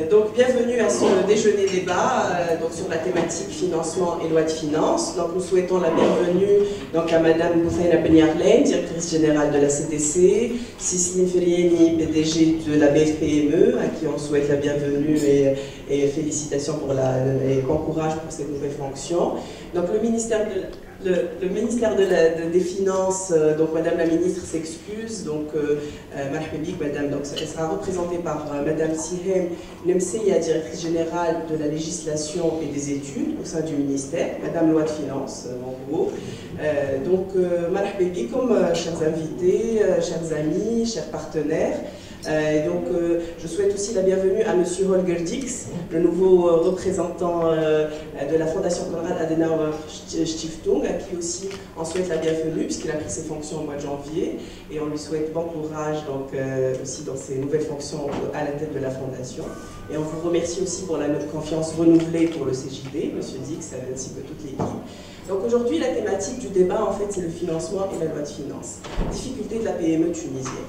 Donc bienvenue à ce déjeuner débat donc sur la thématique financement et loi de finances. Donc nous souhaitons la bienvenue donc à Madame Bouffaina Ben-Yarlen, directrice générale de la CDC, Cicely Ferieni, PDG de la BFPME, à qui on souhaite la bienvenue et félicitations pour et bon courage pour cette nouvelle fonction. Donc le ministère des Finances, donc Madame la ministre s'excuse, donc Madame, donc elle sera représentée par Madame Sihem Nemseya, directrice générale de la législation et des études au sein du ministère, Madame loi de finances en gros. Madame comme chers invités, chers amis, chers partenaires. Je souhaite aussi la bienvenue à Monsieur Holger Dix, le nouveau représentant de la Fondation Konrad Adenauer Stiftung, à qui aussi on souhaite la bienvenue puisqu'il a pris ses fonctions au mois de janvier et on lui souhaite bon courage aussi dans ses nouvelles fonctions à la tête de la Fondation. Et on vous remercie aussi pour la confiance renouvelée pour le CJD, Monsieur Dix, ainsi que toute l'équipe. Donc aujourd'hui, la thématique du débat, en fait, c'est le financement et la loi de finances. Difficulté de la PME tunisienne.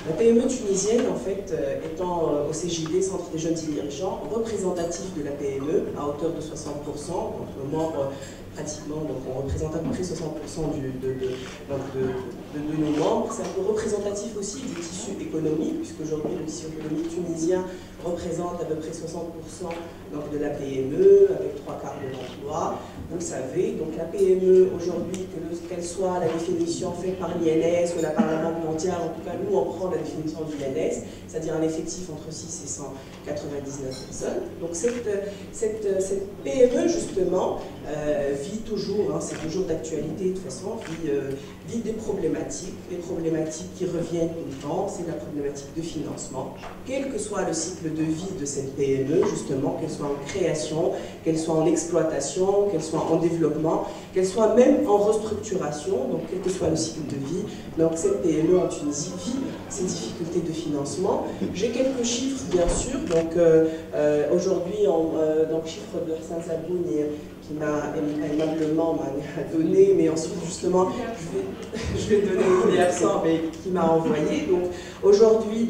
La PME tunisienne, en fait, étant au CJD, Centre des jeunes dirigeants, représentatif de la PME, à hauteur de 60%, donc nos membres, pratiquement, donc on représente à peu près 60% de nos membres. C'est un peu représentatif aussi du tissu économique, puisqu'aujourd'hui, le tissu économique tunisien représente à peu près 60% donc, de la PME, avec 3/4 de l'emploi. Vous le savez, donc la PME aujourd'hui, qu'elle soit la définition faite par l'INS ou par la Banque mondiale, en tout cas nous on prend la définition de l'INS, c'est-à-dire un effectif entre 6 et 199 personnes. Donc cette PME justement vit toujours, hein, c'est toujours d'actualité de toute façon, vit des problématiques. Les problématiques qui reviennent tout le temps, c'est la problématique de financement, quel que soit le cycle de vie de cette PME justement, qu'elle soit en création, qu'elle soit en exploitation, qu'elle soit en développement, qu'elle soit même en restructuration, donc quel que soit le cycle de vie. Donc cette PME en Tunisie vit ces difficultés de financement. J'ai quelques chiffres bien sûr, donc aujourd'hui, chiffre de Hassan Zaboun qui m'a aimablement donné, mais ensuite justement je vais donner, il est absent, mais qui m'a envoyé. Donc aujourd'hui,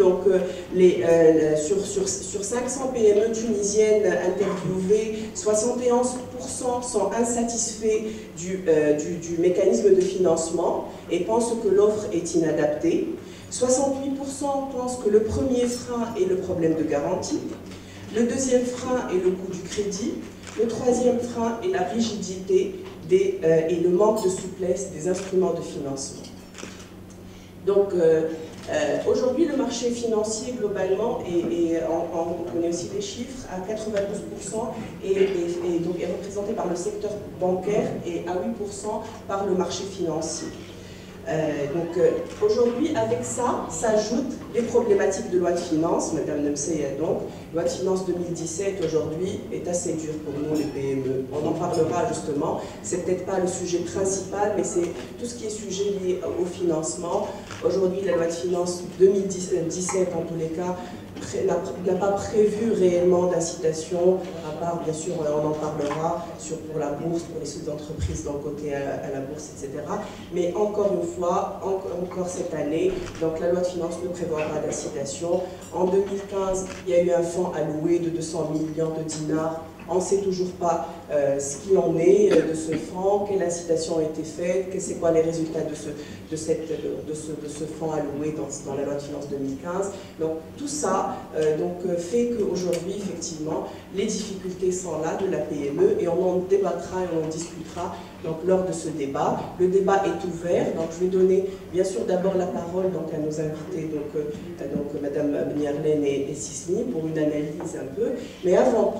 sur 500 PME tunisiennes interviewées, 71% sont insatisfaits du mécanisme de financement et pensent que l'offre est inadaptée. 68% pensent que le premier frein est le problème de garantie. Le deuxième frein est le coût du crédit. Le troisième frein est la rigidité et le manque de souplesse des instruments de financement. Donc, aujourd'hui, le marché financier, globalement, on connaît aussi les chiffres, à 92% est représenté par le secteur bancaire et à 8% par le marché financier. Aujourd'hui, avec ça, s'ajoutent les problématiques de loi de finances. Madame Nemseya, donc, loi de finances 2017 aujourd'hui est assez dure pour nous, les PME. On en parlera justement. C'est peut-être pas le sujet principal, mais c'est tout ce qui est sujet lié au financement. Aujourd'hui, la loi de finances 2017, en tous les cas, n'a pas prévu réellement d'incitation, à part, bien sûr, on en parlera pour la bourse, pour les sous-entreprises dans le côté à la bourse, etc. Mais encore une fois, encore cette année, donc la loi de finances ne prévoit pas d'incitation. En 2015, il y a eu un fonds alloué de 200 millions de dinars. On ne sait toujours pas ce qu'il en est de ce fonds, quelle incitation a été faite, c'est quoi les résultats de ce fonds alloué dans la loi de finances 2015. Donc tout ça fait qu'aujourd'hui, effectivement, les difficultés sont là de la PME et on en débattra et on en discutera donc, lors de ce débat. Le débat est ouvert, donc je vais donner bien sûr d'abord la parole donc, à nos invités, Madame Ben-Yarlen et Cicely, pour une analyse un peu. Mais avant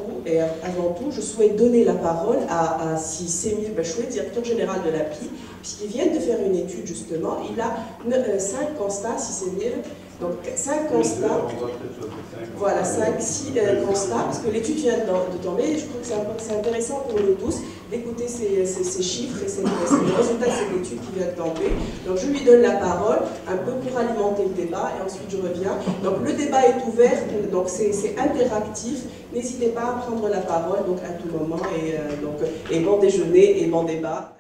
tout, je souhaite donner la parole à Semir Bachouet, directeur général de l'API, puisqu'il vient de faire une étude justement. Il a 5 constats, Semir. Donc 5 constats, voilà, 6 constats, parce que l'étude vient de tomber, et je trouve que c'est intéressant pour nous tous d'écouter ces chiffres et les résultats de cette étude qui vient de tomber. Donc je lui donne la parole un peu pour alimenter le débat, et ensuite je reviens. Donc le débat est ouvert, donc c'est interactif, n'hésitez pas à prendre la parole donc, à tout moment, et bon déjeuner et bon débat.